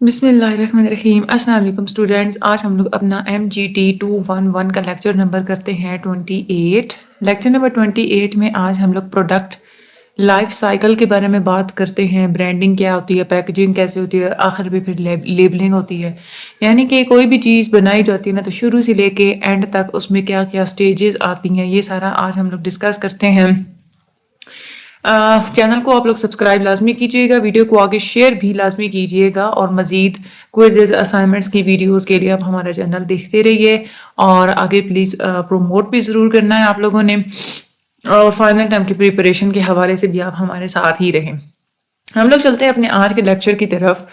بسم اللہ الرحمن الرحیم۔ السلام علیکم اسٹوڈینٹس، آج ہم لوگ اپنا MGT 211 کا لیکچر نمبر کرتے ہیں 28۔ لیکچر نمبر 28 میں آج ہم لوگ پروڈکٹ لائف سائیکل کے بارے میں بات کرتے ہیں۔ برانڈنگ کیا ہوتی ہے، پیکیجنگ کیسے ہوتی ہے، آخر پہ پھر لیبلنگ ہوتی ہے، یعنی کہ کوئی بھی چیز بنائی جاتی ہے نا تو شروع سے لے کے اینڈ تک اس میں کیا کیا سٹیجز آتی ہیں، یہ سارا آج ہم لوگ ڈسکس کرتے ہیں۔ چینل کو آپ لوگ سبسکرائب لازمی کیجیے گا، ویڈیو کو آگے شیئر بھی لازمی کیجیے گا، اور مزید کوئزز اسائنمنٹس کی ویڈیوز کے لیے آپ ہمارا چینل دیکھتے رہیے، اور آگے پلیز پروموٹ بھی ضرور کرنا ہے آپ لوگوں نے، اور فائنل ٹائم کی پریپریشن کے حوالے سے بھی آپ ہمارے ساتھ ہی رہیں۔ ہم لوگ چلتے ہیں اپنے آج کے لیکچر کی طرف۔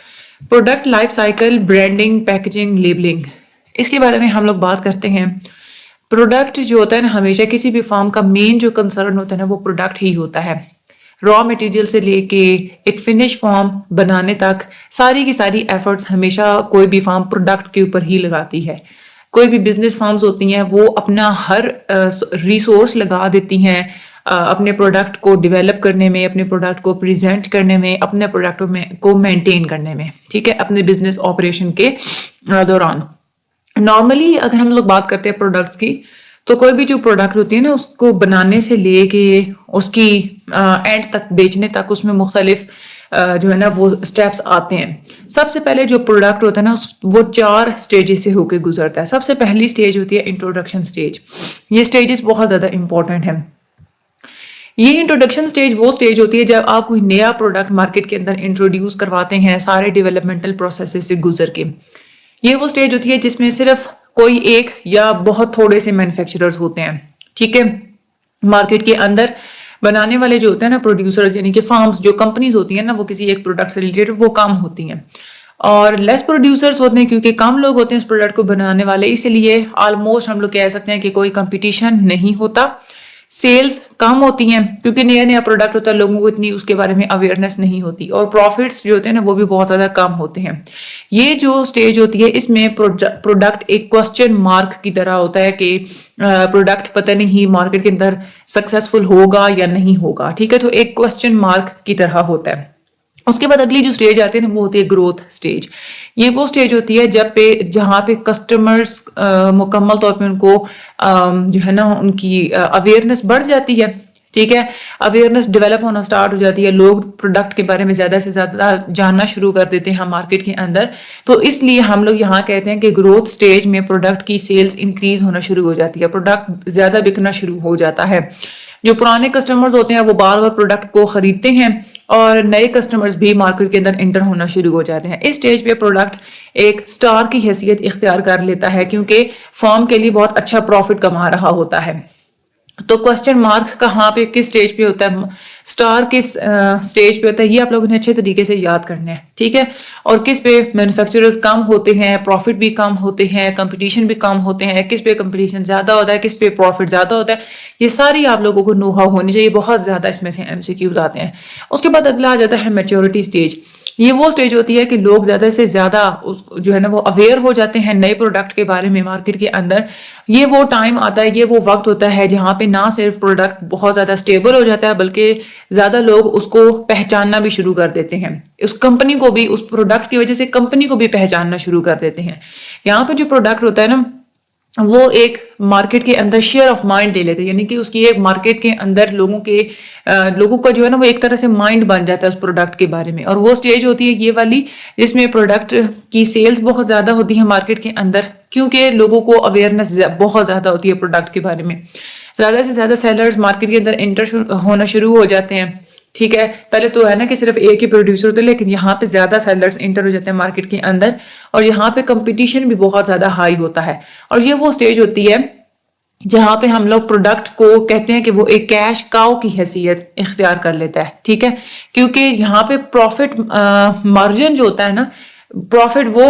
Product life cycle, branding, packaging, labelling, اس کے بارے میں ہم لوگ بات کرتے ہیں۔ پروڈکٹ جو ہوتا ہے نا، ہمیشہ کسی بھی فارم کا مین جو کنسرن ہوتا ہے نا وہ پروڈکٹ ہی ہوتا ہے۔ را مٹیریل سے لے کے ایک فنش فارم بنانے تک ساری کی ساری ایفرٹس ہمیشہ کوئی بھی فارم پروڈکٹ کے اوپر ہی لگاتی ہے۔ کوئی بھی بزنس فارمز ہوتی ہیں وہ اپنا ہر ریسورس لگا دیتی ہیں اپنے پروڈکٹ کو ڈیولپ کرنے میں، اپنے پروڈکٹ کو پریزنٹ کرنے میں، اپنے پروڈکٹ کو مینٹین کرنے میں، ٹھیک ہے، اپنے بزنس آپریشن کے دوران۔ نارملی اگر ہم لوگ بات کرتے ہیں پروڈکٹس کی، تو کوئی بھی جو پروڈکٹ ہوتی ہے نا اس کو بنانے سے لے کے اس کی اینڈ تک بیچنے تک اس میں مختلف جو ہے نا وہ سٹیپس آتے ہیں۔ سب سے پہلے جو پروڈکٹ ہوتا ہے نا وہ 4 سٹیجز سے ہو کے گزرتا ہے۔ سب سے پہلی سٹیج ہوتی ہے انٹروڈکشن سٹیج۔ یہ سٹیجز بہت زیادہ امپورٹنٹ ہیں۔ یہ انٹروڈکشن سٹیج وہ سٹیج ہوتی ہے جب آپ کوئی نیا پروڈکٹ مارکیٹ کے اندر انٹروڈیوس کرواتے ہیں سارے ڈیولپمنٹل پروسیسز سے گزر کے۔ یہ وہ سٹیج ہوتی ہے جس میں صرف کوئی ایک یا بہت تھوڑے سے مینوفیکچررز ہوتے ہیں، ٹھیک ہے۔ مارکیٹ کے اندر بنانے والے جو ہوتے ہیں نا پروڈیوسرز، یعنی کہ فارمز، جو کمپنیز ہوتی ہیں نا وہ کسی ایک پروڈکٹ سے ریلیٹڈ وہ کم ہوتی ہیں، اور لیس پروڈیوسرز ہوتے ہیں کیونکہ کم لوگ ہوتے ہیں اس پروڈکٹ کو بنانے والے، اسی لیے آلموسٹ ہم لوگ کہہ سکتے ہیں کہ کوئی کمپٹیشن نہیں ہوتا۔ سیلز کم ہوتی ہیں کیونکہ نیا نیا پروڈکٹ ہوتا ہے، لوگوں کو اتنی اس کے بارے میں اویئرنیس نہیں ہوتی، اور پروفٹس جو ہوتے ہیں نا وہ بھی بہت زیادہ کم ہوتے ہیں۔ یہ جو سٹیج ہوتی ہے اس میں پروڈکٹ ایک کوسچن مارک کی طرح ہوتا ہے کہ پروڈکٹ پتہ نہیں مارکیٹ کے اندر سکسیسفل ہوگا یا نہیں ہوگا، ٹھیک ہے، تو ایک کوسچن مارک کی طرح ہوتا ہے۔ اس کے بعد اگلی جو سٹیج آتی ہے نا وہ ہوتی ہے گروتھ سٹیج۔ یہ وہ سٹیج ہوتی ہے جہاں پہ کسٹمرز مکمل طور پہ ان کو جو ہے نا ان کی اویئرنیس بڑھ جاتی ہے، ٹھیک ہے، اویئرنیس ڈیولپ ہونا سٹارٹ ہو جاتی ہے، لوگ پروڈکٹ کے بارے میں زیادہ سے زیادہ جاننا شروع کر دیتے ہیں مارکیٹ کے اندر، تو اس لیے ہم لوگ یہاں کہتے ہیں کہ گروتھ سٹیج میں پروڈکٹ کی سیلز انکریز ہونا شروع ہو جاتی ہے، پروڈکٹ زیادہ بکنا شروع ہو جاتا ہے۔ جو پرانے کسٹمرز ہوتے ہیں وہ بار بار پروڈکٹ کو خریدتے ہیں، اور نئے کسٹمرز بھی مارکیٹ کے اندر انٹر ہونا شروع ہو جاتے ہیں۔ اس سٹیج پہ پروڈکٹ ایک سٹار کی حیثیت اختیار کر لیتا ہے کیونکہ فارم کے لیے بہت اچھا پروفٹ کما رہا ہوتا ہے۔ تو کوسچن مارک کہاں پہ کس سٹیج پہ ہوتا ہے، سٹار کس سٹیج پہ ہوتا ہے، یہ آپ لوگوں نے اچھے طریقے سے یاد کرنا ہے، ٹھیک ہے، اور کس پہ مینوفیکچررز کم ہوتے ہیں، پروفٹ بھی کم ہوتے ہیں، کمپٹیشن بھی کم ہوتے ہیں، کس پہ کمپٹیشن زیادہ ہوتا ہے، کس پہ پروفٹ زیادہ ہوتا ہے، یہ ساری آپ لوگوں کو نو ہاؤ ہونی چاہیے۔ بہت زیادہ اس میں سے MCQs آتے ہیں۔ اس کے بعد اگلا آ جاتا ہے میچورٹی سٹیج۔ یہ وہ سٹیج ہوتی ہے کہ لوگ زیادہ سے زیادہ جو ہے نا وہ اویئر ہو جاتے ہیں نئے پروڈکٹ کے بارے میں مارکیٹ کے اندر۔ یہ وہ ٹائم آتا ہے، یہ وہ وقت ہوتا ہے جہاں پہ نہ صرف پروڈکٹ بہت زیادہ سٹیبل ہو جاتا ہے بلکہ زیادہ لوگ اس کو پہچاننا بھی شروع کر دیتے ہیں، اس کمپنی کو بھی، اس پروڈکٹ کی وجہ سے کمپنی کو بھی پہچاننا شروع کر دیتے ہیں۔ یہاں پہ جو پروڈکٹ ہوتا ہے نا وہ ایک مارکیٹ کے اندر شیئر آف مائنڈ لے لیتے ہیں، یعنی کہ اس کی ایک مارکیٹ کے اندر لوگوں کا جو ہے نا وہ ایک طرح سے مائنڈ بن جاتا ہے اس پروڈکٹ کے بارے میں، اور وہ سٹیج ہوتی ہے یہ والی جس میں پروڈکٹ کی سیلز بہت زیادہ ہوتی ہیں مارکیٹ کے اندر، کیونکہ لوگوں کو اویئرنیس بہت زیادہ ہوتی ہے پروڈکٹ کے بارے میں۔ زیادہ سے زیادہ سیلرز مارکیٹ کے اندر انٹر ہونا شروع ہو جاتے ہیں، ٹھیک ہے۔ پہلے تو ہے نا کہ صرف ایک ہی پروڈیوسر ہوتا ہے، لیکن یہاں پہ زیادہ سیلرز انٹر ہو جاتے ہیں مارکیٹ کے اندر، اور یہاں پہ کمپٹیشن بھی بہت زیادہ ہائی ہوتا ہے۔ اور یہ وہ سٹیج ہوتی ہے جہاں پہ ہم لوگ پروڈکٹ کو کہتے ہیں کہ وہ ایک کیش کاؤ کی حیثیت اختیار کر لیتا ہے، ٹھیک ہے، کیونکہ یہاں پہ پروفٹ مارجن جو ہوتا ہے نا، پروفٹ وہ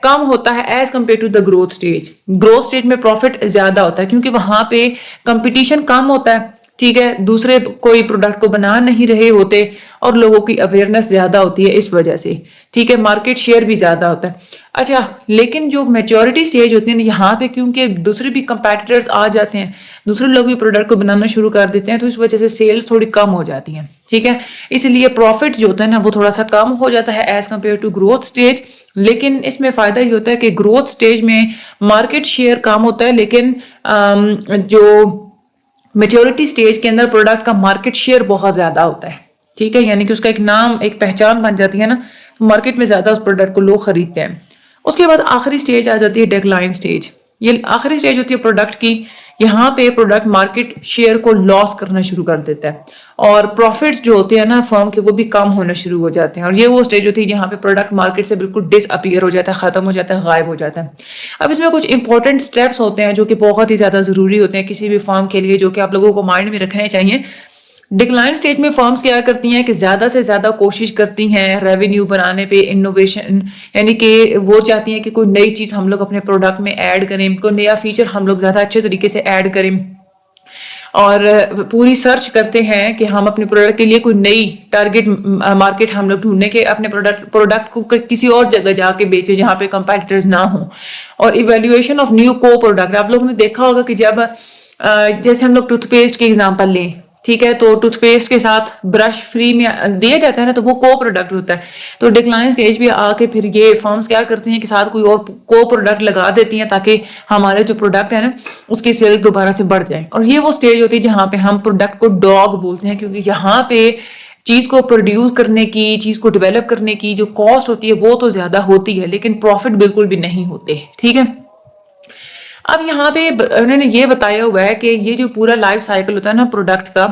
کم ہوتا ہے as compared to the growth stage. Growth stage میں پروفٹ زیادہ ہوتا ہے کیونکہ وہاں پہ کمپٹیشن کم ہوتا ہے، ٹھیک ہے، دوسرے کوئی پروڈکٹ کو بنا نہیں رہے ہوتے اور لوگوں کی اویئرنیس زیادہ ہوتی ہے اس وجہ سے، ٹھیک ہے، مارکیٹ شیئر بھی زیادہ ہوتا ہے۔ اچھا، لیکن جو میچورٹی سٹیج ہوتی ہے نا یہاں پہ کیونکہ دوسرے بھی کمپیٹیٹرز آ جاتے ہیں، دوسرے لوگ بھی پروڈکٹ کو بنانا شروع کر دیتے ہیں، تو اس وجہ سے سیلز تھوڑی کم ہو جاتی ہیں، ٹھیک ہے، اس لیے پروفٹ جو ہوتا ہے نا وہ تھوڑا سا کم ہو جاتا ہے as compared to growth stage, لیکن اس میں فائدہ یہ ہوتا ہے کہ گروتھ سٹیج میں مارکیٹ شیئر کم ہوتا ہے، لیکن جو میچورٹی سٹیج کے اندر پروڈکٹ کا مارکیٹ شیئر بہت زیادہ ہوتا ہے، ٹھیک ہے، یعنی کہ اس کا ایک نام، ایک پہچان بن جاتی ہے نا، تو مارکیٹ میں زیادہ اس پروڈکٹ کو لوگ خریدتے ہیں۔ اس کے بعد آخری سٹیج آ جاتی ہے ڈیکلائن سٹیج، یہ آخری سٹیج ہوتی ہے پروڈکٹ کی، یہاں پہ پروڈکٹ مارکیٹ شیئر کو لاس کرنا شروع کر دیتا ہے اور پروفٹس جو ہوتے ہیں نا فرم کے وہ بھی کم ہونا شروع ہو جاتے ہیں، اور یہ وہ سٹیج ہوتی ہے جہاں پہ پروڈکٹ مارکیٹ سے بالکل ڈس اپیئر ہو جاتا ہے، ختم ہو جاتا ہے، غائب ہو جاتا ہے۔ اب اس میں کچھ امپورٹنٹ سٹیپس ہوتے ہیں جو کہ بہت ہی زیادہ ضروری ہوتے ہیں کسی بھی فرم کے لیے، جو کہ آپ لوگوں کو مائنڈ میں رکھنے چاہیے۔ ڈکلائن سٹیج میں فرمز کیا کرتی ہیں کہ زیادہ سے زیادہ کوشش کرتی ہیں ریونیو بنانے پہ، انوویشن، یعنی کہ وہ چاہتی ہیں کہ کوئی نئی چیز ہم لوگ اپنے پروڈکٹ میں ایڈ کریں، کوئی نیا فیچر ہم لوگ زیادہ اچھے طریقے سے ایڈ کریں، اور پوری سرچ کرتے ہیں کہ ہم اپنے پروڈکٹ کے لیے کوئی نئی ٹارگٹ مارکیٹ ہم لوگ ڈھونڈنے کے اپنے پروڈکٹ کو کسی اور جگہ جا کے بیچے جہاں پہ کمپیٹیٹرز نہ ہوں۔ اور ایویلیویشن آف نیو کو پروڈکٹ، آپ لوگوں نے دیکھا ہوگا کہ جب جیسے ہم لوگ ٹوتھ پیسٹ کی ایگزامپل لیں، ٹھیک ہے، تو ٹوتھ پیسٹ کے ساتھ برش فری میں دیا جاتا ہے نا، تو وہ کو پروڈکٹ ہوتا ہے۔ تو ڈکلائن سٹیج بھی آ کے پھر یہ فرمز کیا کرتی ہیں کہ ساتھ کوئی اور کو پروڈکٹ لگا دیتی ہیں تاکہ ہمارے جو پروڈکٹ ہے نا اس کی سیلز دوبارہ سے بڑھ جائیں۔ اور یہ وہ سٹیج ہوتی ہے جہاں پہ ہم پروڈکٹ کو ڈاگ بولتے ہیں، کیونکہ یہاں پہ چیز کو پروڈیوس کرنے کی، چیز کو ڈیولپ کرنے کی جو کاسٹ ہوتی ہے وہ تو زیادہ ہوتی ہے، لیکن پروفٹ بالکل بھی نہیں ہوتے، ٹھیک ہے۔ اب یہاں پہ انہوں نے یہ بتایا ہوا ہے کہ یہ جو پورا لائف سائیکل ہوتا ہے نا پروڈکٹ کا،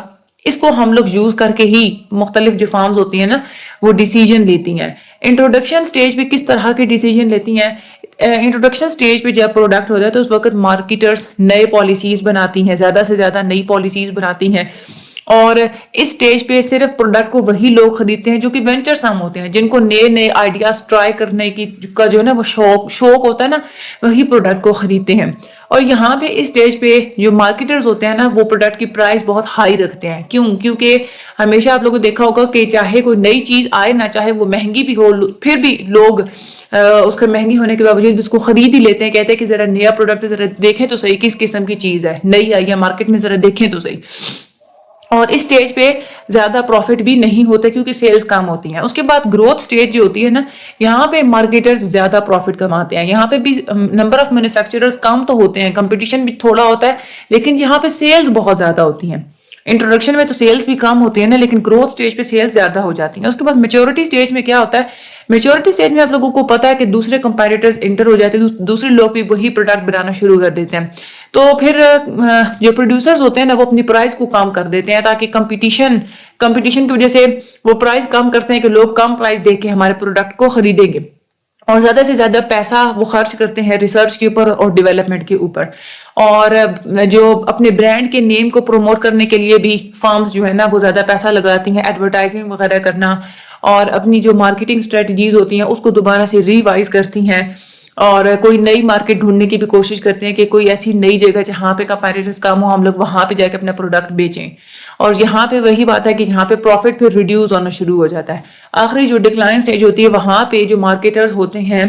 اس کو ہم لوگ یوز کر کے ہی مختلف جو فارمز ہوتی ہیں نا وہ ڈیسیجن لیتی ہیں۔ انٹروڈکشن سٹیج پہ کس طرح کے ڈیسیجن لیتی ہیں؟ انٹروڈکشن سٹیج پہ جب پروڈکٹ ہوتا ہے تو اس وقت مارکیٹرز نئے پالیسیز بناتی ہیں، زیادہ سے زیادہ نئی پالیسیز بناتی ہیں، اور اس سٹیج پہ صرف پروڈکٹ کو وہی لوگ خریدتے ہیں جو کہ وینچر سم ہوتے ہیں، جن کو نئے نئے آئیڈیاز ٹرائی کرنے کی کا جو ہے نا وہ شوق ہوتا ہے نا، وہی پروڈکٹ کو خریدتے ہیں۔ اور یہاں پہ اس سٹیج پہ جو مارکیٹرز ہوتے ہیں نا وہ پروڈکٹ کی پرائس بہت ہائی رکھتے ہیں، کیونکہ ہمیشہ آپ لوگوں نے دیکھا ہوگا کہ چاہے کوئی نئی چیز آئے نہ، چاہے وہ مہنگی بھی ہو، پھر بھی لوگ اس کے مہنگی ہونے کے باوجود اس کو خرید ہی لیتے ہیں، کہتے ہیں کہ ذرا نیا پروڈکٹ ذرا دیکھیں تو صحیح کس قسم کی چیز ہے، نئی آئی ہے مارکیٹ میں، ذرا دیکھیں تو صحیح۔ اور اس سٹیج پہ زیادہ پروفٹ بھی نہیں ہوتا کیونکہ سیلز کم ہوتی ہیں۔ اس کے بعد گروتھ سٹیج جو ہوتی ہے نا، یہاں پہ مارکیٹرز زیادہ پروفٹ کماتے ہیں، یہاں پہ بھی نمبر آف مینوفیکچررز کم تو ہوتے ہیں، کمپٹیشن بھی تھوڑا ہوتا ہے، لیکن یہاں پہ سیلز بہت زیادہ ہوتی ہیں۔ انٹروڈکشن میں تو سیلز بھی کم ہوتی ہیں نا، لیکن گروتھ سٹیج پہ سیلز زیادہ ہو جاتی ہیں۔ اس کے بعد میچورٹی سٹیج میں کیا ہوتا ہے؟ میچورٹی سٹیج میں آپ لوگوں کو پتا ہے کہ دوسرے کمپیٹیٹرز انٹر ہو جاتے ہیں، دوسرے لوگ بھی وہی پروڈکٹ بنانا شروع کر دیتے ہیں، تو پھر جو پروڈیوسرز ہوتے ہیں نا وہ اپنی پرائز کو کم کر دیتے ہیں تاکہ کمپٹیشن کی وجہ سے وہ پرائز کم کرتے ہیں کہ لوگ کم پرائز دے کے ہمارے پروڈکٹ کو خریدیں گے، اور زیادہ سے زیادہ پیسہ وہ خرچ کرتے ہیں ریسرچ کے اوپر اور ڈیولپمنٹ کے اوپر۔ اور جو اپنے برانڈ کے نیم کو پروموٹ کرنے کے لیے بھی فارمز جو ہے نا وہ زیادہ پیسہ لگاتی ہیں، ایڈورٹائزنگ وغیرہ کرنا، اور اپنی جو مارکیٹنگ اسٹریٹجیز ہوتی ہیں اس کو دوبارہ سے ریوائز کرتی ہیں، اور کوئی نئی مارکیٹ ڈھونڈنے کی بھی کوشش کرتے ہیں کہ کوئی ایسی نئی جگہ جہاں پہ کمپیٹیٹرز کم ہو، ہم لوگ وہاں پہ جا کے اپنا پروڈکٹ بیچیں۔ اور یہاں پہ وہی بات ہے کہ یہاں پہ پروفٹ پھر ریڈیوس ہونا شروع ہو جاتا ہے۔ آخری جو ڈکلائن سٹیج ہوتی ہے وہاں پہ جو مارکیٹرز ہوتے ہیں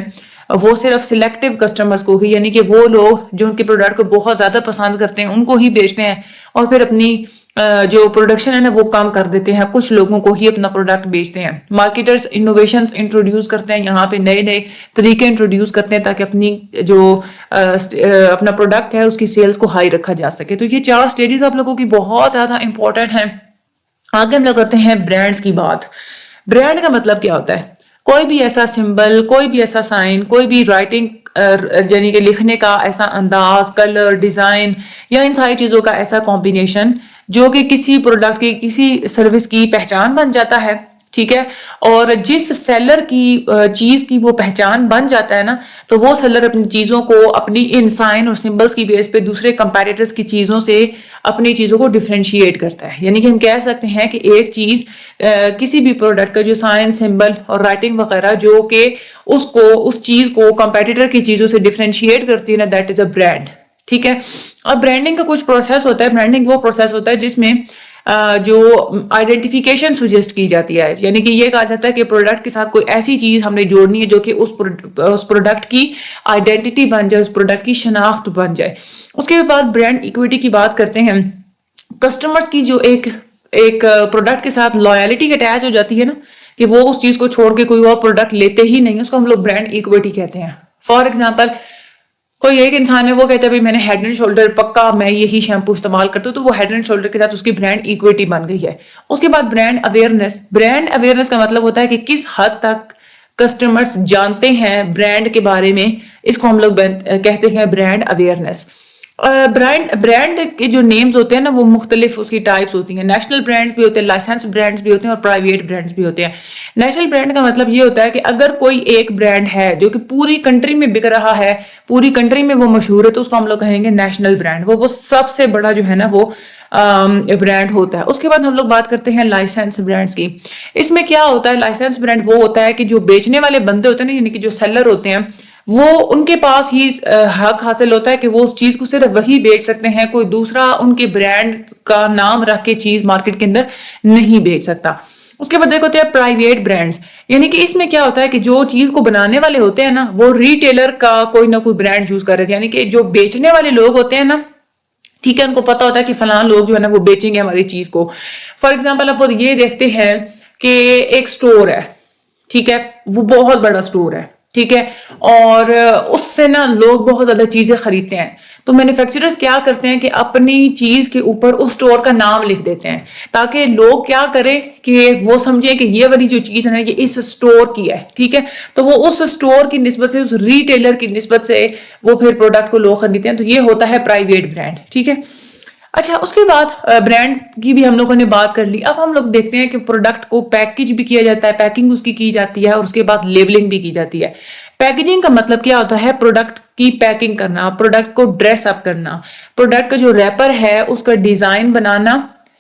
وہ صرف سلیکٹیو کسٹمرز کو ہی، یعنی کہ وہ لوگ جو ان کے پروڈکٹ کو بہت زیادہ پسند کرتے ہیں ان کو ہی بیچتے ہیں، اور پھر اپنی جو پروڈکشن ہے نا وہ کم کر دیتے ہیں، کچھ لوگوں کو ہی اپنا پروڈکٹ بیچتے ہیں۔ مارکیٹرز انوویشنز انٹروڈیوس کرتے ہیں، یہاں پہ نئے نئے طریقے انٹروڈیوس کرتے ہیں تاکہ اپنی جو اپنا پروڈکٹ ہے اس کی سیلز کو ہائی رکھا جا سکے۔ تو یہ 4 سٹیجز آپ لوگوں کی بہت زیادہ امپورٹنٹ ہیں۔ آگے ہم لوگ کرتے ہیں برانڈز کی بات۔ برانڈ کا مطلب کیا ہوتا ہے؟ کوئی بھی ایسا سمبل، کوئی بھی ایسا سائن، کوئی بھی رائٹنگ یعنی کہ لکھنے کا ایسا انداز، کلر، ڈیزائن، یا ان ساری چیزوں کا ایسا کمبینیشن جو کہ کسی پروڈکٹ کی، کسی سروس کی پہچان بن جاتا ہے، ٹھیک ہے۔ اور جس سیلر کی چیز کی وہ پہچان بن جاتا ہے نا، تو وہ سیلر اپنی چیزوں کو اپنی ان سائن اور سمبلز کی بیس پہ دوسرے کمپیٹیٹرز کی چیزوں سے اپنی چیزوں کو ڈیفرینشیٹ کرتا ہے۔ یعنی کہ ہم کہہ سکتے ہیں کہ ایک چیز کسی بھی پروڈکٹ کا جو سائن، سمبل اور رائٹنگ وغیرہ جو کہ اس چیز کو کمپیٹیٹر کی چیزوں سے ڈیفرینشیٹ کرتی ہے نا، دیٹ از اے برانڈ، ٹھیک ہے۔ اب برانڈنگ کا کچھ پروسیس ہوتا ہے۔ برانڈنگ وہ پروسیس ہوتا ہے جس میں جو آئیڈینٹیفیکیشن سجیسٹ کی جاتی ہے، یعنی کہ یہ کہا جاتا ہے کہ پروڈکٹ کے ساتھ کوئی ایسی چیز ہم نے جوڑنی ہے جو کہ اس پروڈکٹ کی آئیڈینٹی بن جائے، اس پروڈکٹ کی شناخت بن جائے۔ اس کے بعد برانڈ ایکویٹی کی بات کرتے ہیں۔ کسٹمرز کی جو ایک پروڈکٹ کے ساتھ لائلٹی اٹیچ ہو جاتی ہے نا، کہ وہ اس چیز کو چھوڑ کے کوئی اور پروڈکٹ لیتے ہی نہیں, اس کو ہم لوگ برانڈ ایکوٹی کہتے ہیں. فار ایگزامپل کوئی ایک انسان ہے وہ کہتا ہے بھائی میں نے ہیڈ اینڈ شولڈر پکا میں یہی شیمپو استعمال کرتا ہوں, تو وہ ہیڈ اینڈ شولڈر کے ساتھ اس کی برانڈ ایکوٹی بن گئی ہے. اس کے بعد برانڈ اویئرنیس کا مطلب ہوتا ہے کہ کس حد تک کسٹمرز جانتے ہیں برانڈ کے بارے میں, اس کو ہم لوگ کہتے ہیں برانڈ اویئرنیس. برانڈ کے جو نیمز ہوتے ہیں نا وہ مختلف اس کی ٹائپس ہوتی ہیں. نیشنل برانڈز بھی ہوتے ہیں, لائسنس برانڈز بھی ہوتے ہیں, اور پرائیویٹ برانڈز بھی ہوتے ہیں. نیشنل برانڈ کا مطلب یہ ہوتا ہے کہ اگر کوئی ایک برانڈ ہے جو کہ پوری کنٹری میں بک رہا ہے, پوری کنٹری میں وہ مشہور ہے, تو اس کو ہم لوگ کہیں گے نیشنل برانڈ. وہ سب سے بڑا جو ہے نا وہ برانڈ ہوتا ہے. اس کے بعد ہم لوگ بات کرتے ہیں لائسنس برانڈز کی. اس میں کیا ہوتا ہے, لائسنس برانڈ وہ ہوتا ہے کہ جو بیچنے والے بندے ہوتے ہیں نا, یعنی کہ جو سیلر ہوتے ہیں, وہ ان کے پاس ہی حق حاصل ہوتا ہے کہ وہ اس چیز کو صرف وہی بیچ سکتے ہیں, کوئی دوسرا ان کے برانڈ کا نام رکھ کے چیز مارکیٹ کے اندر نہیں بیچ سکتا. اس کے بعد دیکھو ہوتے ہیں پرائیویٹ برانڈز, یعنی کہ اس میں کیا ہوتا ہے کہ جو چیز کو بنانے والے ہوتے ہیں نا وہ ریٹیلر کا کوئی نہ کوئی برانڈ یوز کر رہے ہیں, یعنی کہ جو بیچنے والے لوگ ہوتے ہیں نا, ٹھیک ہے, ان کو پتا ہوتا ہے کہ فلاں لوگ جو ہے نا وہ بیچیں گے ہماری چیز کو. فار ایگزامپل اب وہ یہ دیکھتے ہیں کہ ایک سٹور ہے, ٹھیک ہے, وہ بہت بڑا سٹور ہے, ٹھیک ہے, اور اس سے نا لوگ بہت زیادہ چیزیں خریدتے ہیں. تو مینوفیکچررز کیا کرتے ہیں کہ اپنی چیز کے اوپر اس سٹور کا نام لکھ دیتے ہیں, تاکہ لوگ کیا کریں کہ وہ سمجھیں کہ یہ والی جو چیز ہے نا یہ اس سٹور کی ہے, ٹھیک ہے. تو وہ اس سٹور کی نسبت سے, اس ریٹیلر کی نسبت سے وہ پھر پروڈکٹ کو لوگ خریدتے ہیں. تو یہ ہوتا ہے پرائیویٹ برانڈ, ٹھیک ہے. اچھا, اس کے بعد برانڈ کی بھی ہم لوگوں نے بات کر لی. اب ہم لوگ دیکھتے ہیں کہ پروڈکٹ کو پیکج بھی کیا جاتا ہے, پیکنگ اس کی جاتی ہے, اور اس کے بعد لیبلنگ بھی کی جاتی ہے. پیکیجنگ کا مطلب کیا ہوتا ہے, پروڈکٹ کی پیکنگ کرنا, پروڈکٹ کو ڈریس اپ کرنا, پروڈکٹ کا جو ریپر ہے اس کا ڈیزائن بنانا,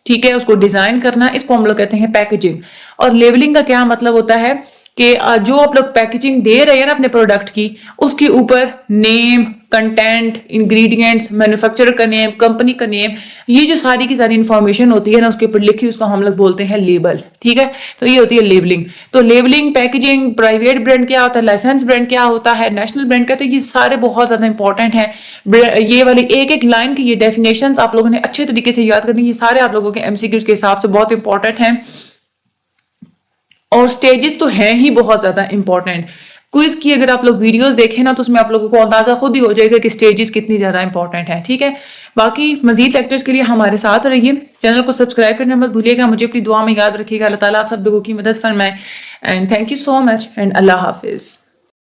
ٹھیک ہے, اس کو ڈیزائن کرنا, اس کو ہم لوگ کہتے ہیں پیکیجنگ. اور لیبلنگ کا کیا مطلب ہوتا ہے کہ جو آپ لوگ پیکیجنگ دے رہے ہیں نا اپنے پروڈکٹ کی, اس کے اوپر نیم, کنٹینٹ, انگریڈینٹس, مینوفیکچرر کا نیم, کمپنی کا نیم, یہ جو ساری کی ساری انفارمیشن ہوتی ہے نا اس کے اوپر لکھی, اس کو ہم لوگ بولتے ہیں لیبل, ٹھیک ہے. تو یہ ہوتی ہے لیبلنگ. تو لیبلنگ, پیکیجنگ, پرائیویٹ برانڈ کیا ہوتا ہے, لائسنس برانڈ کیا ہوتا ہے, نیشنل برانڈ کیا, تو یہ سارے بہت زیادہ انپورٹنٹ ہیں. یہ والی ایک ایک لائن کی یہ ڈیفینیشنز آپ لوگوں نے اچھے طریقے سے یاد کرنی. یہ سارے آپ لوگوں کے ایم سی کیوز کے حساب سے بہت امپورٹنٹ ہیں, اور سٹیجز تو ہیں ہی بہت زیادہ امپورٹنٹ. کوئز کی اگر آپ لوگ ویڈیوز دیکھیں نا تو اس میں آپ لوگوں کو اندازہ خود ہی ہو جائے گا کہ سٹیجز کتنی زیادہ امپورٹنٹ ہیں, ٹھیک ہے. باقی مزید لیکچرز کے لیے ہمارے ساتھ رہیے, چینل کو سبسکرائب کرنا مت بھولیے گا, مجھے اپنی دعا میں یاد رکھیے گا. اللہ تعالیٰ آپ سب لوگوں کی مدد فرمائے. And thank you so much, and اللہ حافظ.